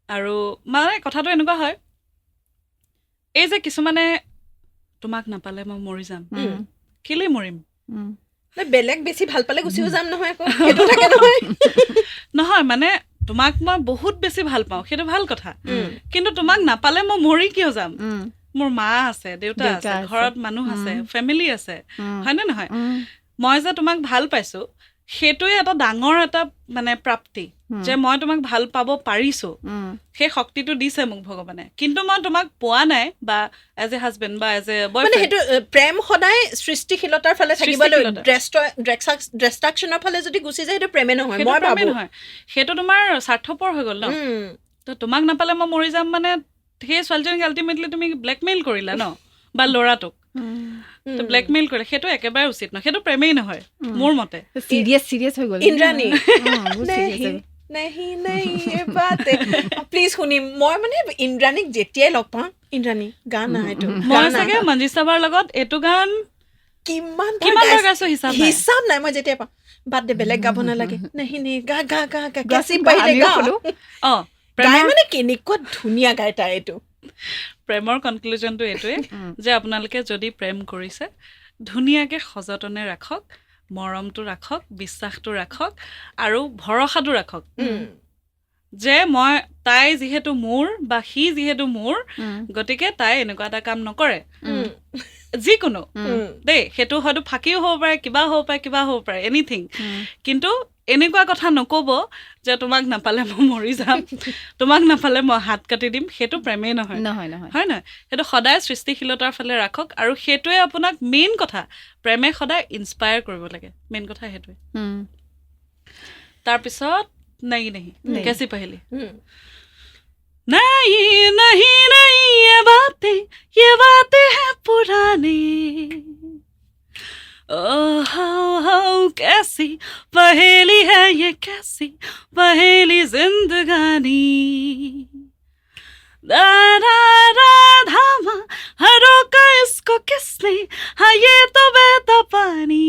আৰু মানে কথাটো এনেকুৱা হয়, এই যে কিছুমানে তোমাক নাপালে মই মৰি যাম, কেলেই মৰিম? বেলেগ বেছি ভাল পালে গুচিও যাম নহয়, আকৌ সেইটো থাকে নহয়। নহয় মানে তোমাক মই বহুত বেছি ভাল পাওঁ, সেইটো ভাল কথা, কিন্তু তোমাক নাপালে মই মৰি কিয় যাম? মোৰ মা আছে, দেউতা আছে, ঘৰত মানুহ আছে, ফেমিলি আছে, হয়নে নহয়? মই যে তোমাক ভাল পাইছোঁ সেইটোৱে এটা ডাঙৰ এটা মানে প্ৰাপ্তি, যে মই তোমাক ভাল পাব পাৰিছোঁ। সেই শক্তিটো দিছে মোক ভগৱানে, কিন্তু মই তোমাক পোৱা নাই, বা এজ এ হাজবেণ্ড বা এজ এ বয়ফ্ৰেণ্ড। সেইটো প্ৰেম সদায় সৃষ্টিশীলতাৰ ফালে থাকিব লাগিব, ডিষ্ট্ৰাকশ্যনৰ ফালে যদি গুচি যায় সেইটো প্ৰেমে নহয়। মই ভাবো নহয়, সেইটো তোমাৰ স্বাৰ্থপৰ হৈ গ'ল ন। তো তোমাক নাপালে মই মৰি যাম মানে সেই ছোৱালীজনীক আল্টিমেটলি তুমি ব্লেকমেইল কৰিলা ন, বা ল'ৰাটোক ব্লেকমেইল কৰিলে, সেইটো একেবাৰে উচিত নহয়, সেইটো প্ৰেমেই নহয় মোৰ মতে। চিৰিয়াছ হৈ গ'ল ইন্দ্ৰাণী। প্লিজ শুনিম। মই মানে ইন্দ্ৰাণীক যেতিয়াই লগ পাওঁ, ইন্দ্ৰাণী গান এইটো। মই চাগে মঞ্জিত বাৰ লগত এইটো গান কিমান গাইছো হিচাপ নাই। মই যেতিয়া পাওঁ বাদ দে, বেলেগ গাব নালাগে, নাহিনি গা গা গা গা গাচি পাৰিলে গা। গাই মানে কেনেকুৱা ধুনীয়া গাই তাই। এইটো প্ৰেমৰ কনক্লুজনটো এইটোৱে যে আপোনালোকে যদি প্ৰেম কৰিছে ধুনীয়াকৈ সযতনে ৰাখক, মৰমটো ৰাখক, বিশ্বাসটো ৰাখক, আৰু ভৰসাটো ৰাখক। যে মই তাই যিহেতু মোৰ বা সি যিহেতু মোৰ গতিকে তাই এনেকুৱা এটা কাম নকৰে যিকোনো দেই সেইটো হয়তো ফাঁকিও হ'ব পাৰে কিবা হ'ব পাৰে এনিথিং কিন্তু এনেকুৱা কথা নক'ব যে তোমাক নাপালে মই মৰি যাম তোমাক নাপালে মই হাত কাটি দিম সেইটো প্ৰেমেই নহয় হয় নহয় সেইটো সদায় সৃষ্টিশীলতাৰ ফালে ৰাখক আৰু সেইটোৱে আপোনাক মেইন কথা প্ৰেমে সদায় ইনস্পায়াৰ কৰিব লাগে মেইন কথা সেইটোৱে তাৰপিছত नहीं नहीं कैसी पहेली नहीं नहीं नहीं ये बातें हैं पुरानी कैसी पहेली है ये कैसी पहेली जिंदगानी धामा हरो का इसको किसने हाँ ये तो बहता पानी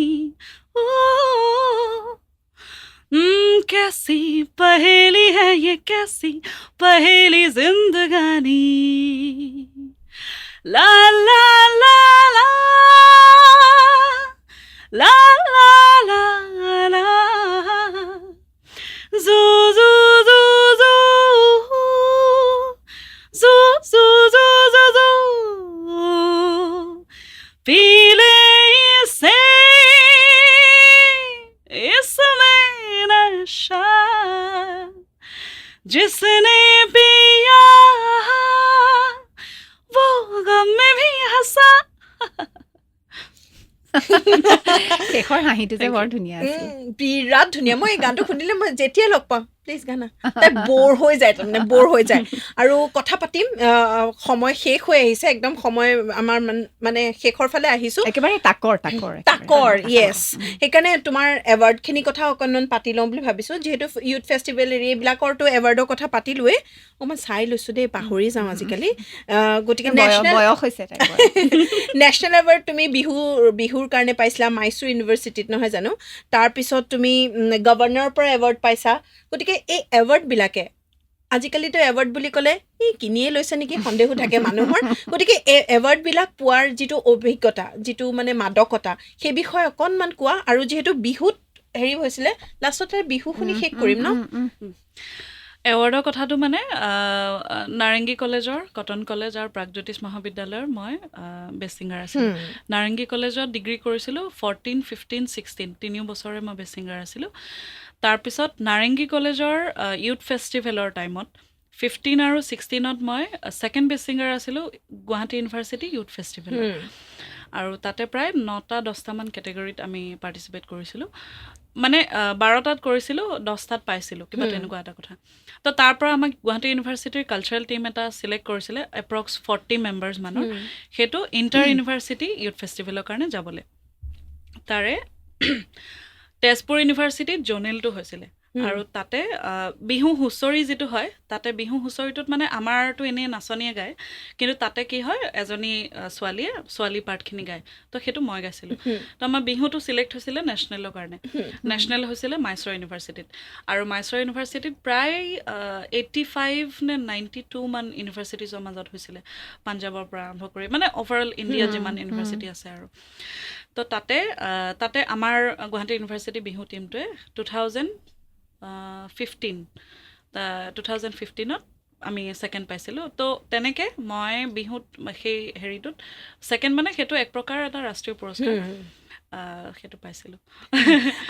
कैसी पहेली है ये कैसी पहेली जिंदगानी ला ला ला ला ला ला ला ला जू जू जू जू जू जू जू जू जू पीले से इसमें नशा जिसने पिया वो गम में भी हंसा শেষৰ হাঁহিটো যে বৰ ধুনীয়া আছিল বিৰাট ধুনীয়া মই এই গানটো শুনিলে মই যেতিয়াই লগ পাম প্লিজ গানা তাই বৰ হৈ যায় তাৰমানে বৰ হৈ যায় আৰু কথা পাতিম সময় শেষ হৈ আহিছে একদম সময় আমাৰ মানে শেষৰ ফালে আহিছোঁ একেবাৰে তাকৰ য়েছ সেইকাৰণে তোমাৰ এৱাৰ্ডখিনিৰ কথা অকণমান পাতি লওঁ বুলি ভাবিছোঁ যিহেতু ইউথ ফেষ্টিভেল এইবিলাকৰতো এৱাৰ্ডৰ কথা পাতিলোৱে মই চাই লৈছোঁ দেই পাহৰি যাওঁ আজিকালি গতিকে বয়স হৈছে নেশ্যনেল এৱাৰ্ড তুমি বিহুৰ কাৰণে পাইছিলা মাইচুৰ ইউনিভাৰ্চিটিত নহয় জানো তাৰপিছত তুমি গভৰ্ণৰৰ পৰা এৱাৰ্ড পাইছা গতিকে এই এৱাৰ্ডবিলাকে আজিকালিতো এৱাৰ্ড বুলি ক'লে কিনিয়ে লৈছে নেকি সন্দেহো থাকে মানুহৰ গতিকে এই এৱাৰ্ডবিলাক পোৱাৰ যিটো অভিজ্ঞতা যিটো মানে মাদকতা সেই বিষয়ে অকণমান কোৱা আৰু যিহেতু বিহুত হেৰি হৈছিলে লাষ্টতে বিহু শুনি শেষ কৰিম ন এৱাৰ্ডৰ কথাটো মানে নাৰেংগী কলেজৰ কটন কলেজ আৰু প্ৰাগজ্যোতিষ মহাবিদ্যালয়ৰ মই বেষ্ট ছিংগাৰ আছিলোঁ নাৰেংগী কলেজত ডিগ্ৰী কৰিছিলোঁ 14, 15, 16 তিনি বছৰে মই বেষ্ট ছিংগাৰ আছিলোঁ তাৰপিছত নাৰেংগী কলেজৰ ইউথ ফেষ্টিভেলৰ টাইমত 15 আৰু 16ত মই ছেকেণ্ড বেষ্ট ছিংগাৰ আছিলোঁ গুৱাহাটী ইউনিভাৰ্চিটি ইউথ ফেষ্টিভেলত আৰু তাতে প্ৰায় 9টা 10টামান কেটেগৰীত আমি পাৰ্টিচিপেট কৰিছিলোঁ মানে 12টাত কৰিছিলোঁ 10টাত পাইছিলোঁ কিবা তেনেকুৱা এটা কথা তো তাৰ পৰা আমাক গুৱাহাটী ইউনিভাৰ্চিটিৰ কালচাৰেল টিম এটা চিলেক্ট কৰিছিলে এপ্ৰক্স 40 মেম্বাৰ্ছ মানৰ সেইটো ইণ্টাৰ ইউনিভাৰ্চিটি ইউথ ফেষ্টিভেলৰ কাৰণে যাবলৈ তাৰে তেজপুৰ ইউনিভাৰ্চিটিত জ'নেলটো হৈছিলে আৰু তাতে বিহু হুঁচৰি যিটো হয় তাতে বিহু হুঁচৰিটোত মানে আমাৰতো এনেই নাচনীয়ে গায় কিন্তু তাতে কি হয় এজনী ছোৱালীয়ে ছোৱালী পাৰ্টখিনি গায় তো সেইটো মই গাইছিলোঁ তো আমাৰ বিহুটো চিলেক্ট হৈছিলে নেশ্যনেলৰ কাৰণে নেশ্যনেল হৈছিলে মাইচৰ ইউনিভাৰ্চিটিত আৰু মাইচৰ ইউনিভাৰ্চিটিত প্ৰায় 85 নে 92 মান ইউনিভাৰ্চিটিজৰ মাজত হৈছিলে পাঞ্জাৱৰ পৰা আৰম্ভ কৰি মানে অভাৰঅল ইণ্ডিয়াত যিমান ইউনিভাৰ্চিটি আছে আৰু তো তাতে আমাৰ গুৱাহাটী ইউনিভাৰ্চিটি বিহু টীমটোৱে 2015ত আমি ছেকেণ্ড পাইছিলোঁ তো তেনেকৈ মই বিহুত সেই হেৰিটোত ছেকেণ্ড মানে সেইটো এক প্ৰকাৰ এটা ৰাষ্ট্ৰীয় পুৰস্কাৰ সেইটো পাইছিলোঁ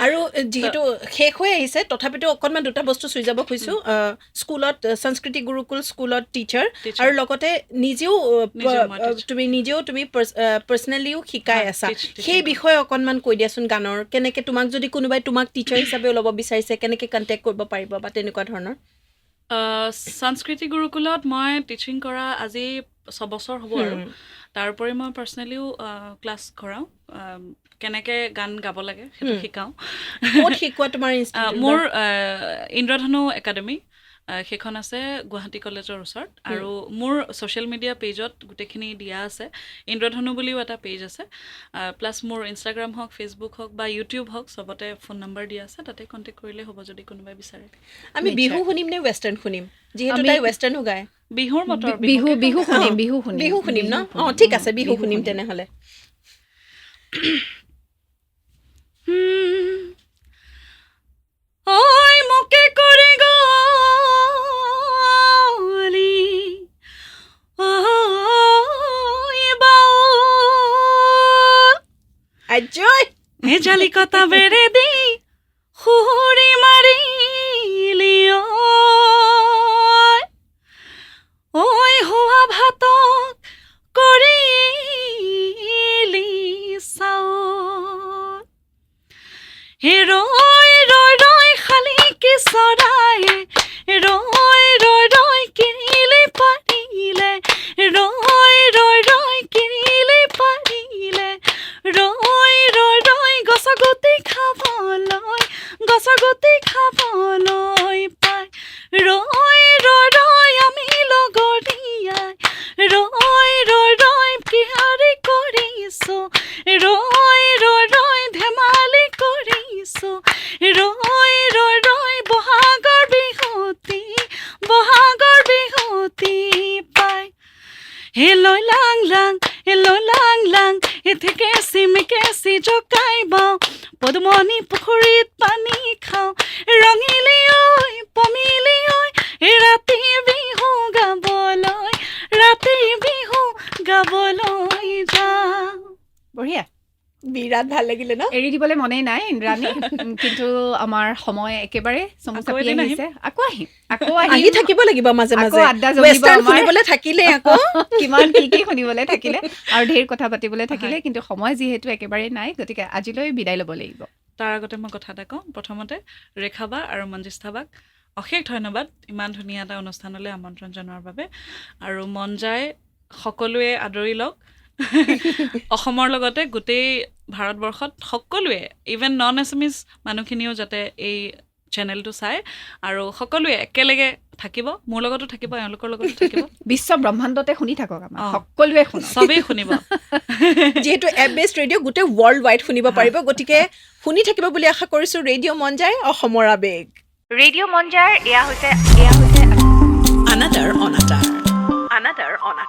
আৰু যিহেতু শেষ হৈ আহিছে তথাপিতো অকণমান দুটা বস্তু চুই যাব খুজিছোঁ স্কুলত সংস্কৃতি গুৰুকুল স্কুলত টিচাৰ আৰু লগতে তুমি পাৰ্চনেলিও শিকাই আছা সেই বিষয়ে অকণমান কৈ দিয়াচোন গানৰ কেনেকৈ তোমাক যদি কোনোবাই তোমাক টিচাৰ হিচাপে ল'ব বিচাৰিছে কেনেকৈ কণ্টেক্ট কৰিব পাৰিব বা তেনেকুৱা ধৰণৰ সংস্কৃতি গুৰুকুলত মই টিচিং কৰা আজি 6 বছৰ হ'ব আৰু তাৰোপৰি মই পাৰ্চনেলিও ক্লাছ কৰাওঁ কেনেকৈ গান গাব লাগে সেইটো শিকাওঁ ক'ত শিকোৱা তোমাৰ মোৰ ইন্দ্ৰধনু একাডেমি সেইখন আছে গুৱাহাটী কলেজৰ ওচৰত আৰু মোৰ ছ'চিয়েল মিডিয়া পেজত গোটেইখিনি দিয়া আছে ইন্দ্ৰধনু বুলিও এটা পেজ আছে প্লাছ মোৰ ইনষ্টাগ্ৰাম হওক ফেচবুক হওক বা ইউটিউব হওক চবতে ফোন নম্বৰ দিয়া আছে তাতে কণ্টেক্ট কৰিলে হ'ব যদি কোনোবাই বিচাৰে আমি বিহু শুনিম নে ৱেষ্টাৰ্ণ শুনিম যিহেতু তাই ৱেষ্টাৰ্ণো গায় বিহুৰ মতৰ বিহু শুনিম ন অঁ ঠিক আছে বিহু শুনিম তেনেহ'লে ঐ মোকে কৰি গ'ল আজয় জালিকতা বেৰে দি সুহুৰি মাৰিলি ঐ হোৱা ভাতক কৰিলি চাউল হে ৰৈ ৰৈ ৰৈ খালি কি চৰায়ে ৰৈ ৰৈ ৰৈ কিনিলে পাৰিলে ৰৈ ৰৈ ৰৈ কিনিলে পাৰিলে ৰৈ ৰৈ ৰৈ গছৰ গুটি খাবলৈ পাই ৰৈ ৰৈ ৰৈ আমি লগৰীয়াই ৰৈ ৰৈ ৰৈ কিহাৰি কৰিছো ৰৈ ৰৈ ৰৈ ধেমালি কৰিছো ৰৈ ৰৈ ৰৈ বহাগৰ বিহুতি পাই হেলৈ লাং লাং এথেকে চিমেকেচি জকাই বাওঁ পদুমণি পুখুৰীত পানী খাওঁ ৰঙিলি ঐ পমিলি ঐ ৰাতি বিহু গাবলৈ যাওঁ বঢ়িয়া বিৰাট ভাল লাগিলে ন এৰি দিবলৈ মনেই নাই ইন্দ্ৰাণী কিন্তু আমাৰ সময় একেবাৰে চমু আকৌ চাপি এদিন আহিছে আকৌ আহিম আহি থাকিব লাগিব মাজে আকৌ মাজে আড্ডা জমিব ৱেষ্টাৰ্ণ আমাৰ। শুনিবলৈ থাকিলে আকৌ কিমান কি শুনিবলৈ থাকিলে আৰু ঢেৰ কথা পাতিবলৈ থাকিলে কিন্তু সময় যিহেতু একেবাৰে নাই গতিকে আজিলৈ বিদায় ল'ব লাগিব তাৰ আগতে মই কথা এটা কওঁ প্ৰথমতে ৰেখাবা আৰু মঞ্জিষ্ঠাবাক অশেষ ধন্যবাদ ইমান ধুনীয়া এটা অনুষ্ঠানলৈ আমন্ত্ৰণ জনোৱাৰ বাবে আৰু মন যায় সকলোৱে আদৰি লওক অসমৰ লগতে গোটেই ভাৰতবৰ্ষত সকলোৱে ইভেন নন এছামিজ মানুহখিনিও যাতে এই চেনেলটো চায় আৰু সকলোৱে একেলগে থাকিব মোৰ লগতো থাকিব এওঁলোকৰ লগতো থাকিব বিশ্ব ব্ৰহ্মাণ্ডতে শুনি থাকক আমাৰ অ। সকলোৱে শুনক চবেই শুনিব যিহেতু এপ বেষ্ট ৰেডিঅ' গোটেই ৱৰ্ল্ড ৱাইড শুনিব পাৰিব গতিকে শুনি থাকিব বুলি আশা কৰিছোঁ ৰেডিঅ' মন যায় অসমৰ আৱেগ ৰেডিঅ' মঞ্জাৰ এয়া হৈছে Another on a